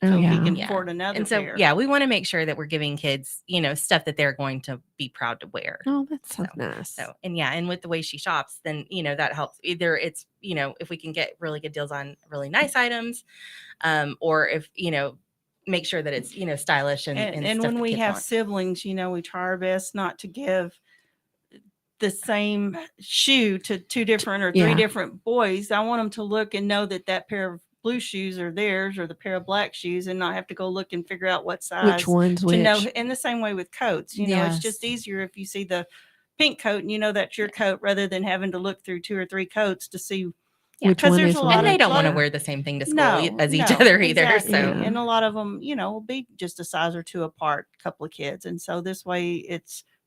Oh he yeah. can Yeah. afford another And so, pair. yeah, we want to make sure that we're giving kids, stuff that they're going to be proud to wear. Oh, that's so So- nice. So, and with the way she shops, then, that helps. Either it's, if we can get really good deals on really nice items, or if, make sure that it's, stylish and And stuff when that we kids have want. siblings, we try our best not to give the same shoe to two different or three Yeah. different boys. I want them to look and know that pair of blue shoes are theirs, or the pair of black shoes, and not have to go look and figure out what size Which one's to which? know. And the same way with coats, it's just Yes. easier if you see the pink coat and that's your coat, rather than having to look through 2 or 3 coats to see. Yeah, Which 'cause one there's is a which? lot And they of- don't want to lot of- wear the same thing to school No, as each no, other either. exactly. So, Yeah. And a lot of them, will be just a size or 2 apart, a couple of kids. And so this way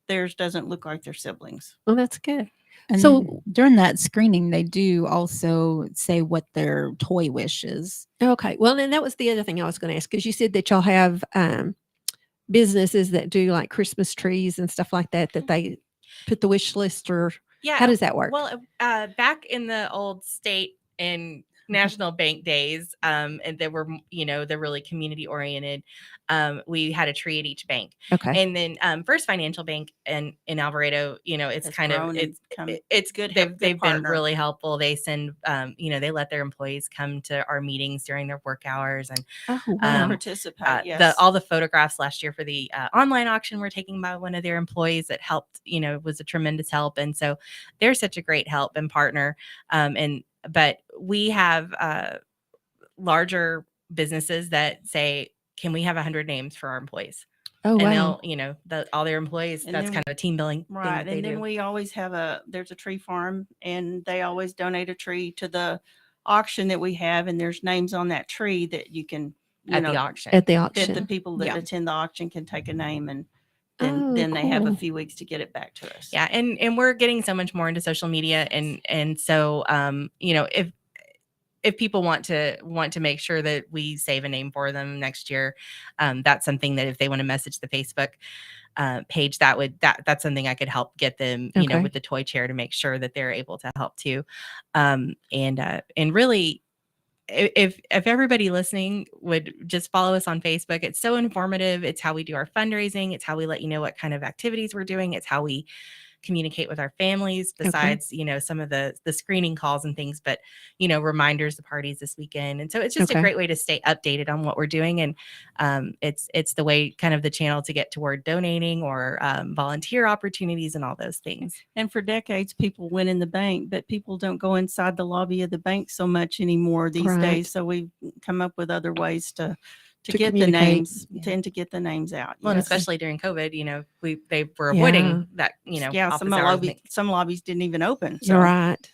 theirs doesn't look like their siblings. Oh, that's good. And So- then during that screening, they do also say what their toy wish is. Okay. Well, and that was the other thing I was going to ask, because you said that y'all have businesses that do like Christmas trees and stuff like that they put the wish list, or yeah. how does that work? Well, back in the old state and national bank days, and they were, they're really community oriented. We had a tree at each bank, Okay. and then First Financial Bank in Alvarado, it's Has kind of grown and come- it's good They've good been partner. really helpful. They send, they let their employees come to our meetings during their work hours, and Oh, wow. Participate, yes. all the photographs last year for the online auction were taken by one of their employees that helped, was a tremendous help. And so they're such a great help and partner. But we have larger businesses that say, can we have 100 names for our employees? Oh, And wow. they'll, all their employees, And that's then- kind of a team building thing Right. that they And then do. we always have there's a tree farm, and they always donate a tree to the auction that we have. And there's names on that tree that you can, at the auction. At the that auction. the people that Yeah. attend the auction can take a name, and Oh, then they have a cool. few weeks to get it back to us. Yeah, and we're getting so much more into social media, and so if people want to make sure that we save a name for them next year, that's something that if they want to message the Facebook page, that's something I could help get them, Okay. with the toy chair, to make sure that they're able to help too, and really, if everybody listening would just follow us on Facebook, it's so informative. It's how we do our fundraising. It's how we let you know what kind of activities we're doing. It's how we communicate with our families besides, some of the screening calls and things, but, reminders, the parties this weekend. And so it's just a great way to stay updated on what we're doing. And it's the way kind of the channel to get toward donating or volunteer opportunities and all those things. And for decades, people went in the bank, but people don't go inside the lobby of the bank so much anymore these days. So we've come up with other ways to get the names and to get the names out. Well, and especially during COVID, they were avoiding that, some lobbies didn't even open. So. Right.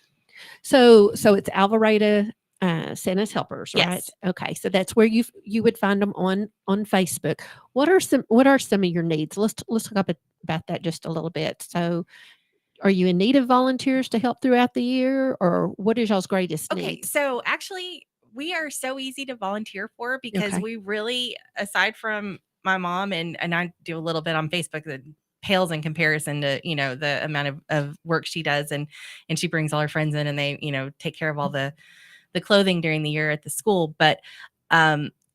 So it's Alvarado Santa's Helpers, right? Yes. Okay. So that's where you would find them on Facebook. What are some of your needs? Let's talk about that just a little bit. So are you in need of volunteers to help throughout the year, or what is y'all's greatest need? Okay. So actually, we are so easy to volunteer for because we really, aside from my mom and I do a little bit on Facebook that pales in comparison to, the amount of work she does. And she brings all her friends in and they, take care of all the clothing during the year at the school. But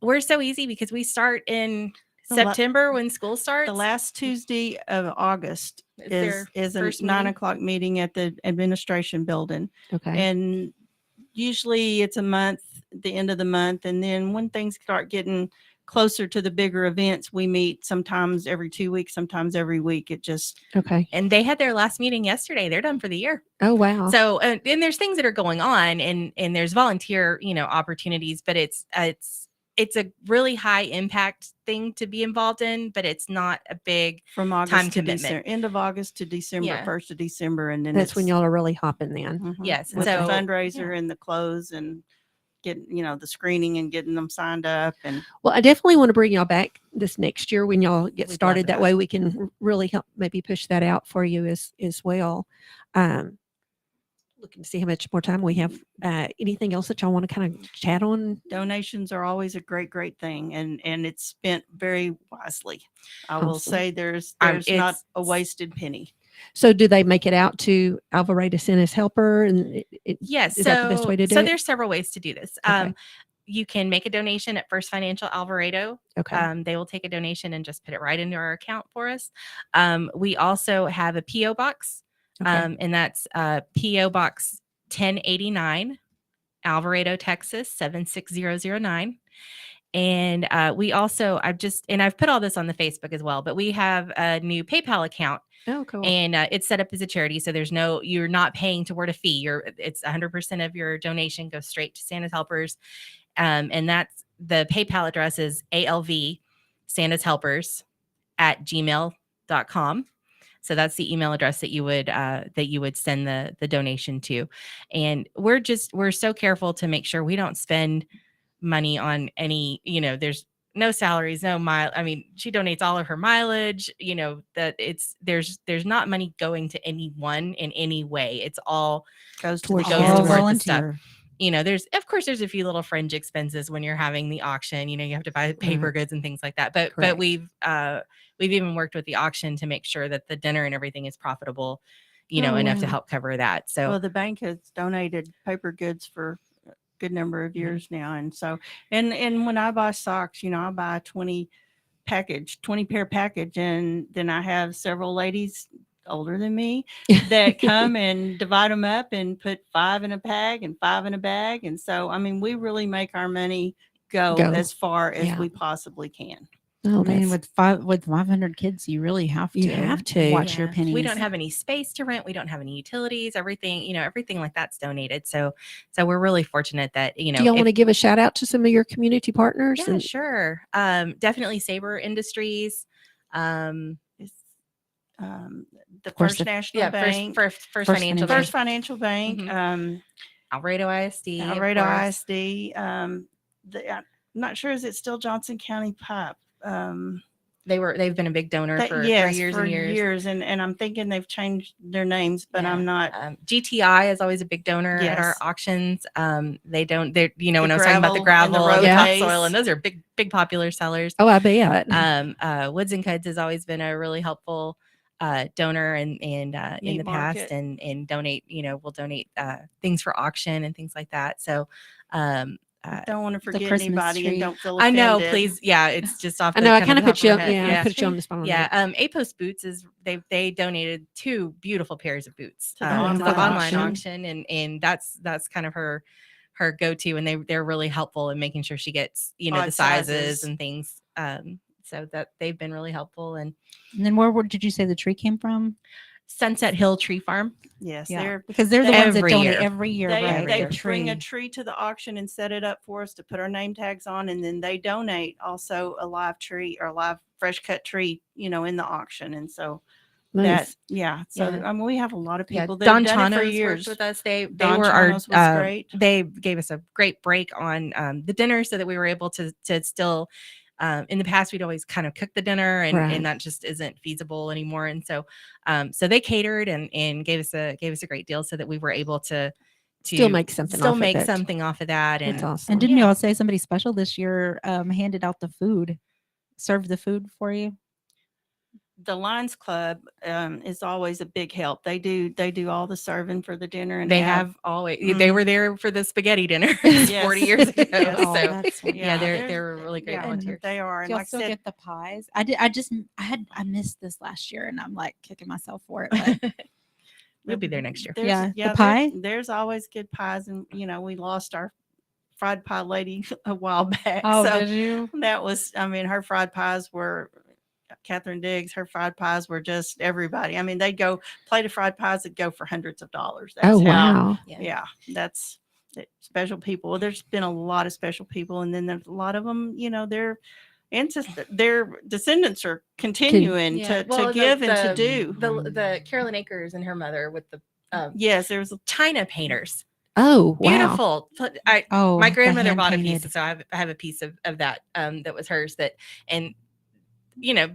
we're so easy because we start in September when school starts. The last Tuesday of August is a 9:00 meeting at the administration building. Okay. And usually it's a month, the end of the month. And then when things start getting closer to the bigger events, we meet sometimes every 2 weeks, sometimes every week. It just. Okay. And they had their last meeting yesterday. They're done for the year. Oh, wow. So, and there's things that are going on and there's volunteer, opportunities, but it's a really high impact thing to be involved in, but it's not a big from August time to commitment. End of August to December, 1st of December. And then that's when y'all are really hopping then. Mm-hmm. Yes. With so the fundraiser and the clothes and getting, the screening and getting them signed up. And well, I definitely want to bring y'all back this next year when y'all get We'd started. love That that. way we can really help maybe push that out for you as well. Looking to see how much more time we have. Anything else that y'all want to kind of chat on? Donations are always a great thing, and it's spent very wisely. I will Awesome. say there's not a wasted penny. So do they make it out to Alvarado Santa's Helper? And yes. Is that the best way to do it? So there's several ways to do this. Okay. You can make a donation at First Financial Alvarado. Okay. They will take a donation and just put it right into our account for us. We also have a P.O. box. Okay. And that's P.O. Box 1089, Alvarado, Texas 76009. And we also, I've put all this on the Facebook as well, but we have a new PayPal account. Oh, cool. And it's set up as a charity. So you're not paying toward a fee. It's 100% of your donation goes straight to Santa's Helpers. And that's the PayPal address is ALV Santa's Helpers at gmail.com. So that's the email address that you would send the donation to. And we're so careful to make sure we don't spend money on any, there's no salaries, no mile. I mean, she donates all of her mileage, that there's not money going to anyone in any way. It's all goes towards the stuff. There's a few little fringe expenses when you're having the auction, you have to buy paper goods and things like that. But we've even worked with the auction to make sure that the dinner and everything is profitable, enough to help cover that. So the bank has donated paper goods for a good number of years now. And so, and when I buy socks, I buy a 20 pair package. And then I have several ladies older than me that come and divide them up and put 5 in a bag and 5 in a bag. And so, I mean, we really make our money go. As far as we possibly can. Oh, I mean, with 500 kids, you really have to watch your pennies. We don't have any space to rent. We don't have any utilities. Everything like that's donated. So we're really fortunate that, Do y'all want to give a shout out to some of your community partners? Yeah, sure. Definitely Sabre Industries. The First National Bank, First Financial Bank, mm-hmm. Alvarado ISD, I'm not sure, is it still Johnson County Pipe? They've been a big donor for years and years. And I'm thinking they've changed their names, but I'm not. GTI is always a big donor at our auctions. When I was talking about the gravel and the topsoil, and those are big popular sellers. Oh, I bet. Woods and Cuds has always been a really helpful donor and in the past and donate, we'll donate things for auction and things like that. So Don't want to forget Christmas anybody tree. and don't feel I know, offended. please. Yeah, it's just off. I the know I kind kind of of put you top on, of my head. yeah, I put you on the spot. On Yeah. that. Apos Boots is they donated 2 beautiful pairs of boots To the to the online online auction. auction, and that's kind of her go-to, and they're really helpful in making sure she gets the Odd sizes sizes. and things. So that they've been really helpful. And And then where did you say the tree came from? Sunset Hill Tree Farm. Yes, Yeah, because they're the ones that Every donate year. every year, they right? they their bring a tree. tree to the auction and set it up for us to put our name tags on, and then they donate also a live tree or a live fresh cut tree, in the auction. And so Nice. so Yeah. I mean, we have a lot of Yeah, people that Don have done it for Chano's years. worked with us. They Don were our Chano's was great. they gave us a great break on the dinner, so that we were able to still. In the past, we'd always kind of cook the dinner, and, Right. and that just isn't feasible anymore. And so, so they catered and gave us a great deal, so that we were able to Still make something still off of make it. something off of that. That's And awesome. And didn't Yeah. you all say somebody special this year handed out the food, served the food for you? The Lions Club is always a big help. They do all the serving for the dinner, and they have always they Mhm. were there for the spaghetti dinner Yes. 40 years ago. Yes. Oh, So that's wonderful. yeah, there's- they're really great yeah, volunteers. they are. Do And y'all like I still said, get the pies? I missed this last year, and I'm like kicking myself for it. But We'll be there next year. Yeah, the there- pie? There's always good pies, and we lost our fried pie lady a while back. oh, so did you? that was, I mean, her fried pies were Catherine Diggs. Her fried pies were just everybody. I mean, they'd go plate of fried pies that go for hundreds of dollars. That's Oh, how- wow. Yeah, that's special people. Well, there's been a lot of special people, and then there's a lot of them. Their ancestors, their descendants are continuing to give and to do. The Carolyn Akers and her mother with the Yes, there's China painters. Oh, wow. Beautiful. Oh, My the grandmother bought a piece, hand-painted. so I have a piece of that that was hers. And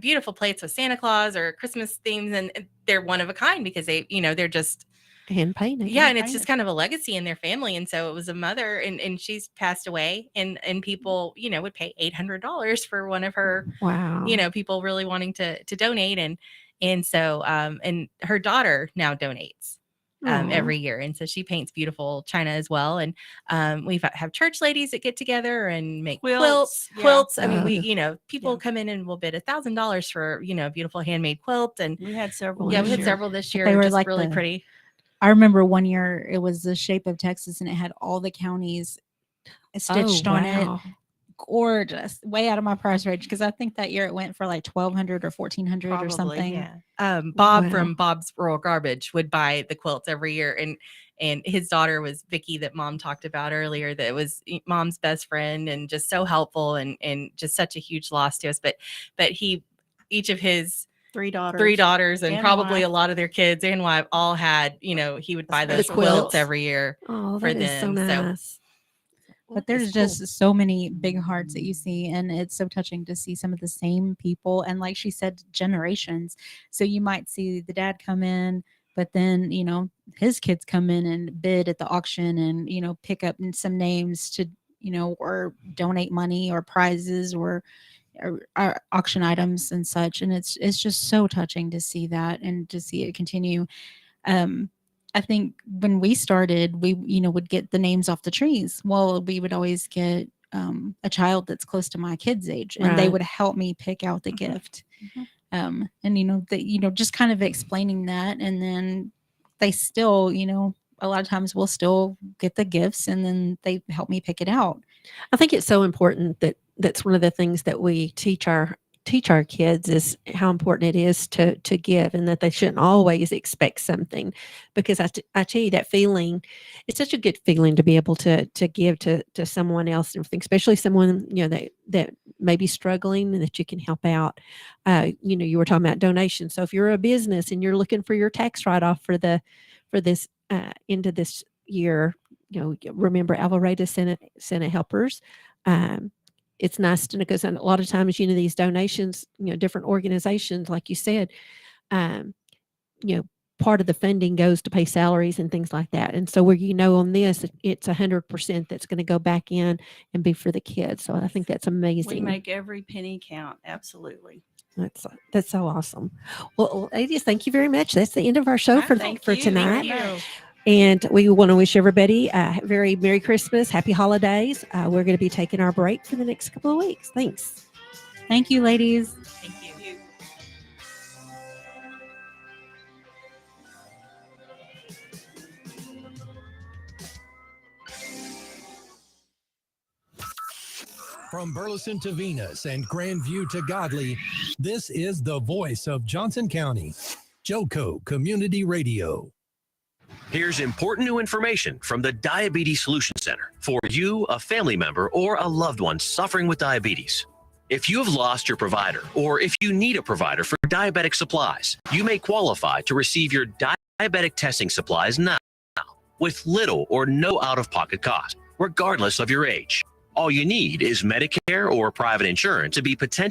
beautiful plates with Santa Claus or Christmas themes, and they're one of a kind because they're just Hand painting. and it's just kind of a legacy in their family. And so it was a mother, and she's passed away, and people would pay $800 for one of her Wow. people really wanting to donate, and so and her daughter now donates Aw. every year, and so she paints beautiful china as well. And we have church ladies that get together and make Quilts, quilts. yeah. I mean, Oh. we people come in and will bid $1,000 for a beautiful handmade quilt. And we had several. yeah, this we had year. several this year. They were just like really the- pretty. I remember one year it was the shape of Texas, and it had all the counties stitched on it. wow. Gorgeous, way out of my price range, because I think that year it went for like 1,200 or 1,400 or Probably, something. Yeah. Bob Wow. from Bob's Rural Garbage would buy the quilts every year, and his daughter was Vicky, that Mom talked about earlier, that was Mom's best friend, and just so helpful, and just such a huge loss to us. But each of his 3 daughters. 3 daughters and and probably wife. a lot of their kids and wife all had, he would buy those special quilts quilts. every year. Oh, for that is so them, so- nice. But That is there's cool. just so many big hearts that you see, and it's so touching to see some of the same people, and like she said, generations. So you might see the dad come in, but then his kids come in and bid at the auction, and pick up some names to or donate money or prizes or auction items and such. And it's just so touching to see that and to see it continue. I think when we started, we would get the names off the trees. Well, we would always get a child that's close to my kid's age, and they Right. would help me pick out the gift. Mhm. And just kind of explaining that, and then they still, a lot of times we'll still get the gifts, and then they help me pick it out. I think it's so important that's one of the things that we teach our kids is how important it is to give, and that they shouldn't always expect something, because I tell you, that feeling, it's such a good feeling to be able to give to someone else and everything, especially someone that may be struggling and that you can help out. You were talking about donations. So if you're a business and you're looking for your tax write-off for this end of this year, remember Alvarado Senate helpers. It's nice to know, because a lot of times, these donations, different organizations, like you said, part of the funding goes to pay salaries and things like that. And so where, on this, it's 100% that's going to go back in and be for the kids. So I think that's amazing. We make every penny count. Absolutely. That's so awesome. Well, ladies, thank you very much. That's the end of our show for Thank you. tonight. Thank you. And we want to wish everybody a very Merry Christmas, Happy Holidays. We're going to be taking our break for the next couple of weeks. Thanks. Thank you, ladies. Thank you. From Burleson to Venus and Grandview to Godley, this is the voice of Johnson County, JOCO Community Radio. Here's important new information from the Diabetes Solution Center for you, a family member, or a loved one suffering with diabetes. If you have lost your provider, or if you need a provider for diabetic supplies, you may qualify to receive your diabetic testing supplies now with little or no out-of-pocket cost, regardless of your age. All you need is Medicare or private insurance to be potentially